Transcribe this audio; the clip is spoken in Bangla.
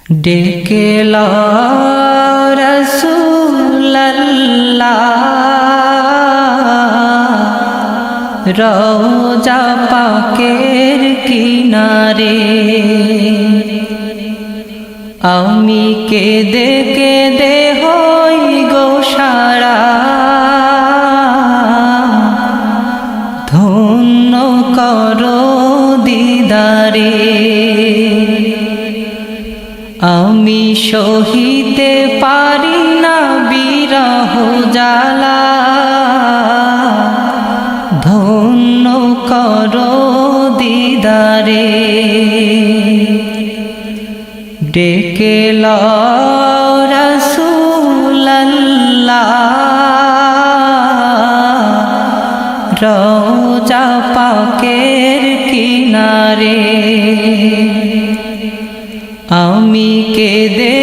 ডেকে লও রাসূলুল্লাহ রওজা পাকের কিনারে। আমি কেঁদে কেঁদে হই গো সারা, ধন্য করো দিদারে। আমি সহিতে পারি না বিরহ জ্বালা, ধন্য করো দিদারে। ডেকে লও রাসূলুল্লাহ রওজা পাকের কিনারে। আমি কেঁদে